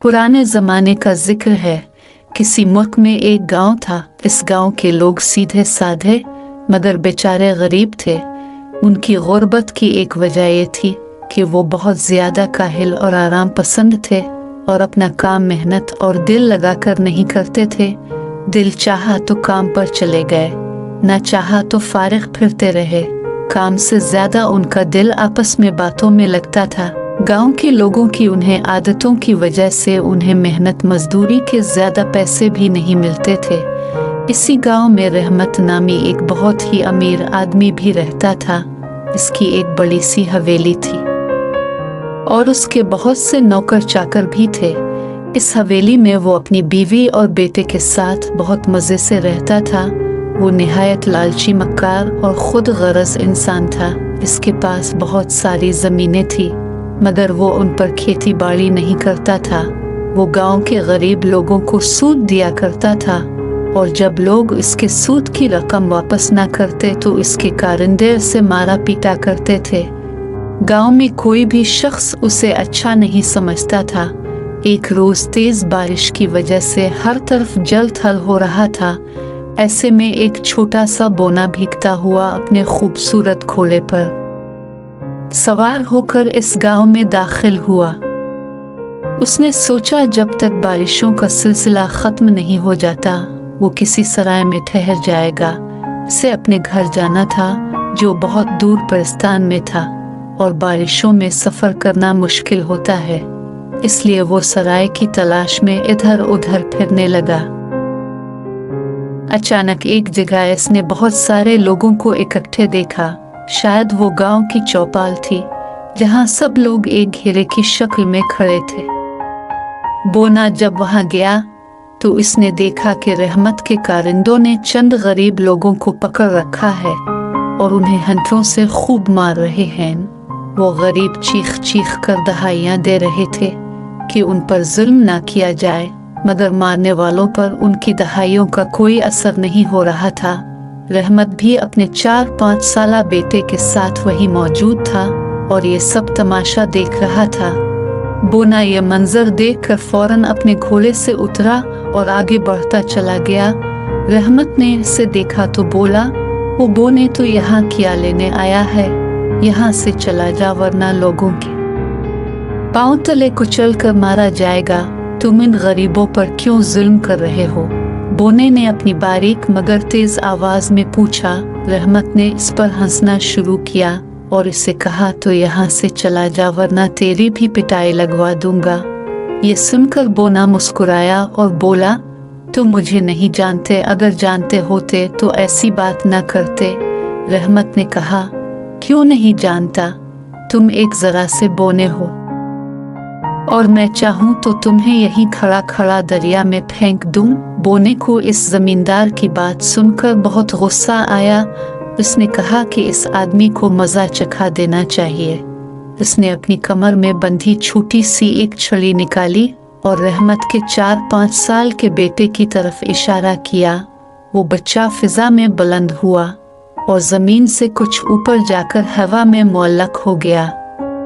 पुराने ज़माने का जिक्र है। किसी मुल्क में एक गांव था। इस गांव के लोग सीधे साधे मगर बेचारे गरीब थे। उनकी गुर्बत की एक वजह ये थी कि वो बहुत ज़्यादा काहिल और आराम पसंद थे और अपना काम मेहनत और दिल लगाकर नहीं करते थे। दिल चाहा तो काम पर चले गए, न चाहा तो फारिग फिरते रहे। काम से ज़्यादा उनका दिल आपस में बातों में लगता था। गांव के लोगों की उन्हें आदतों की वजह से उन्हें मेहनत मजदूरी के ज़्यादा पैसे भी नहीं मिलते थे। इसी गांव में रहमत नामी एक बहुत ही अमीर आदमी भी रहता था। इसकी एक बड़ी सी हवेली थी और उसके बहुत से नौकर चाकर भी थे। इस हवेली में वो अपनी बीवी और बेटे के साथ बहुत मज़े से रहता था। वो निहायत लालची, मक्कार और खुद गरज इंसान था। इसके पास बहुत सारी ज़मीनें थी मगर वो उन पर खेती बाड़ी नहीं करता था। वो गांव के गरीब लोगों को सूद दिया करता था और जब लोग इसके सूद की रकम वापस ना करते तो इसके कारिंदे से मारा पीटा करते थे। गांव में कोई भी शख्स उसे अच्छा नहीं समझता था। एक रोज़ तेज़ बारिश की वजह से हर तरफ जल थल हो रहा था। ऐसे में एक छोटा सा बोना भीगता हुआ अपने खूबसूरत घोड़े पर सवार होकर इस गांव में दाखिल हुआ। उसने सोचा जब तक बारिशों का सिलसिला ख़त्म नहीं हो जाता वो किसी सराय में ठहर जाएगा। उसे अपने घर जाना था जो बहुत दूर परिस्तान में था और बारिशों में सफ़र करना मुश्किल होता है। इसलिए वो सराय की तलाश में इधर उधर फिरने लगा। अचानक एक जगह इसने बहुत सारे लोगों को इकट्ठे देखा। शायद वो गांव की चौपाल थी जहां सब लोग एक घेरे की शक्ल में खड़े थे। बोना जब वहां गया तो इसने देखा कि रहमत के कारिंदों ने चंद गरीब लोगों को पकड़ रखा है और उन्हें हंटरों से खूब मार रहे हैं। वो गरीब चीख चीख कर दहाइयाँ दे रहे थे कि उन पर जुल्म ना किया जाए, मगर मारने वालों पर उनकी दहाइयों का कोई असर नहीं हो रहा था। रहमत भी अपने 4-5 साला बेटे के साथ वहीं मौजूद था और ये सब तमाशा देख रहा था। बोना ये मंजर देखकर फौरन अपने घोड़े से उतरा और आगे बढ़ता चला गया। रहमत ने इसे देखा तो बोला, वो बोने तो यहाँ क्या लेने आया है, यहाँ से चला जा वरना लोगों के पाँव तले कुचल कर मारा जाएगा। तुम इन गरीबों पर क्यों जुल्म कर रहे हो? बोने ने अपनी बारीक मगर तेज आवाज में पूछा। रहमत ने इस पर हंसना शुरू किया और इसे कहा, तो यहाँ से चला जा वरना तेरी भी पिटाई लगवा दूंगा। ये सुनकर बोना मुस्कुराया और बोला, तुम मुझे नहीं जानते, अगर जानते होते तो ऐसी बात न करते। रहमत ने कहा, क्यों नहीं जानता? तुम एक जरा से बोने हो और मैं चाहूँ तो तुम्हें यही खड़ा खड़ा दरिया में फेंक दूं। बोने को इस जमींदार की बात सुनकर बहुत गुस्सा आया। उसने कहा कि इस आदमी को मज़ा चखा देना चाहिए। उसने अपनी कमर में बंधी छोटी सी एक छड़ी निकाली और रहमत के 4-5 साल के बेटे की तरफ इशारा किया। वो बच्चा फिजा में बुलंद हुआ और ज़मीन से कुछ ऊपर जाकर हवा में मुअल्लक हो गया।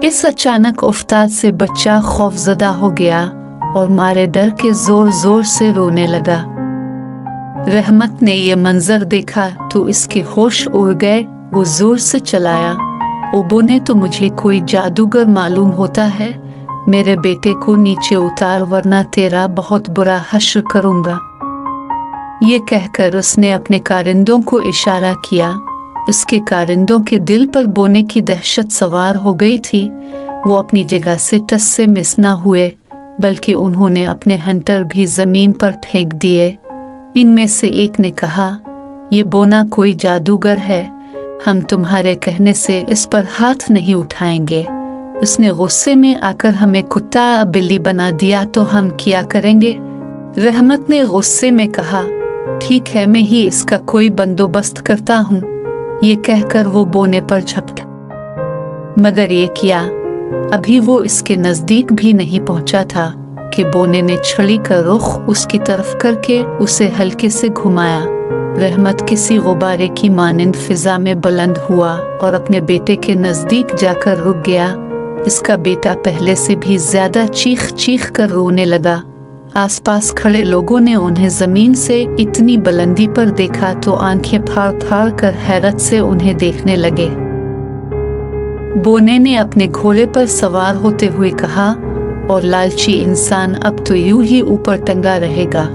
इस अचानक उफ्ताद से बच्चा खौफजदा हो गया और मारे डर के जोर जोर से रोने लगा। रहमत ने यह मंजर देखा तो इसके होश उड़ गए। वो जोर से चलाया, ओ बोने, तो मुझे कोई जादूगर मालूम होता है। मेरे बेटे को नीचे उतार वरना तेरा बहुत बुरा हश्र करूंगा। ये कहकर उसने अपने कारिंदों को इशारा किया। उसके कारिंदों के दिल पर बोने की दहशत सवार हो गई थी। वो अपनी जगह से टस से मिस न हुए, बल्कि उन्होंने अपने हंटर भी जमीन पर फेंक दिए। इनमें से एक ने कहा, ये बोना कोई जादूगर है, हम तुम्हारे कहने से इस पर हाथ नहीं उठाएंगे। उसने गुस्से में आकर हमें कुत्ता बिल्ली बना दिया तो हम क्या करेंगे? रहमत ने गुस्से में कहा, ठीक है, मैं ही इसका कोई बंदोबस्त करता हूँ। ये कहकर वो बोने पर झपटा, मगर ये क्या, अभी वो इसके नजदीक भी नहीं पहुंचा था कि बोने ने छड़ी का रुख उसकी तरफ करके उसे हल्के से घुमाया। रहमत किसी गुब्बारे की मानिंद फिजा में बुलंद हुआ और अपने बेटे के नजदीक जाकर रुक गया। इसका बेटा पहले से भी ज्यादा चीख चीख कर रोने लगा। आसपास खड़े लोगों ने उन्हें जमीन से इतनी बुलंदी पर देखा तो आंखें फाड़ फाड़ कर हैरत से उन्हें देखने लगे। बोने ने अपने घोड़े पर सवार होते हुए कहा, और लालची इंसान, अब तो यूं ही ऊपर टंगा रहेगा।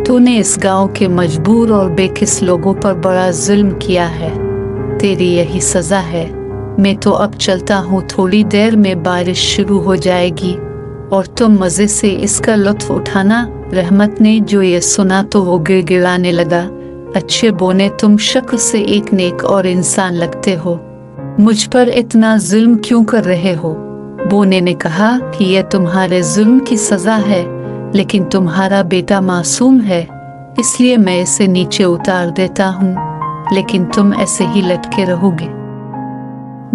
तूने इस गांव के मजबूर और बेकिस लोगों पर बड़ा जुल्म किया है, तेरी यही सजा है। मैं तो अब चलता हूँ, थोड़ी देर में बारिश शुरू हो जाएगी और तुम मज़े से इसका लुत्फ उठाना। रहमत ने जो ये सुना तो वो गिड़गिड़ाने लगा। अच्छे बोने, तुम शक्ल से एक नेक और इंसान लगते हो, मुझ पर इतना जुल्म क्यों कर रहे हो? बोने ने कहा कि यह तुम्हारे जुल्म की सजा है, लेकिन तुम्हारा बेटा मासूम है, इसलिए मैं इसे नीचे उतार देता हूँ, लेकिन तुम ऐसे ही लटके रहोगे।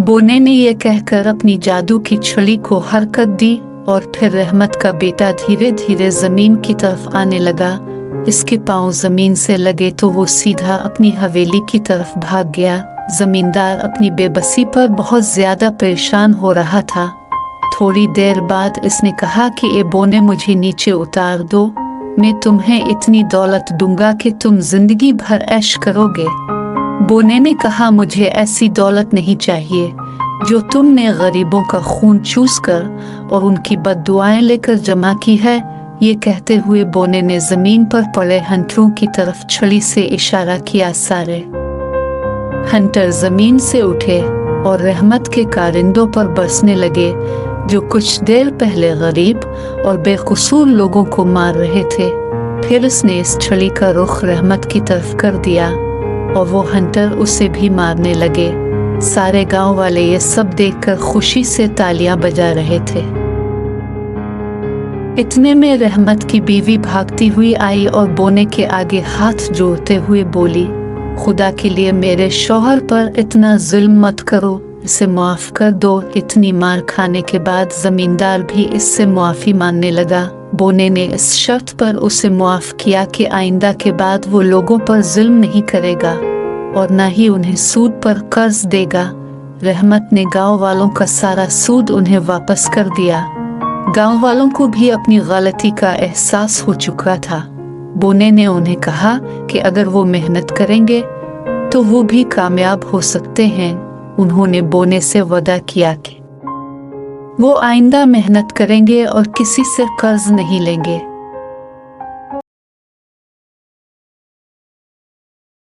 बोने ने यह कहकर अपनी जादू की छड़ी को हरकत दी और फिर रहमत का बेटा धीरे धीरे जमीन की तरफ आने लगा। इसके पांव जमीन से लगे तो वो सीधा अपनी हवेली की तरफ भाग गया। जमींदार अपनी बेबसी पर बहुत ज्यादा परेशान हो रहा था। थोड़ी देर बाद इसने कहा कि ए बोने, मुझे नीचे उतार दो, मैं तुम्हें इतनी दौलत दूंगा कि तुम जिंदगी भर ऐश करोगे। बोने ने कहा, मुझे ऐसी दौलत नहीं चाहिए जो तुमने गरीबों का खून चूस कर और उनकी बद्दुआएं लेकर जमा की है। ये कहते हुए बोने ने जमीन पर पड़े हंटरों की तरफ छड़ी से इशारा किया। सारे हंटर जमीन से उठे और रहमत के कारिंदों पर बरसने लगे, जो कुछ देर पहले गरीब और बेकसूर लोगों को मार रहे थे। फिर उसने इस छड़ी का रुख रहमत की तरफ कर दिया और वो हंटर उसे भी मारने लगे। सारे गांव वाले ये सब देखकर खुशी से तालियां बजा रहे थे। इतने में रहमत की बीवी भागती हुई आई और बोने के आगे हाथ जोड़ते हुए बोली, खुदा के लिए मेरे शौहर पर इतना जुल्म मत करो, इसे माफ कर दो। इतनी मार खाने के बाद जमींदार भी इससे मुआफी मांगने लगा। बोने ने इस शर्त पर उसे मुआफ किया कि आइंदा के बाद वो लोगों पर जुल्म नहीं करेगा और न ही उन्हें सूद पर कर्ज देगा। रहमत ने गांव वालों का सारा सूद उन्हें वापस कर दिया। गांव वालों को भी अपनी गलती का एहसास हो चुका था। बोने ने उन्हें कहा कि अगर वो मेहनत करेंगे तो वो भी कामयाब हो सकते हैं। उन्होंने बोने से वादा किया कि वो आइंदा मेहनत करेंगे और किसी से कर्ज नहीं लेंगे।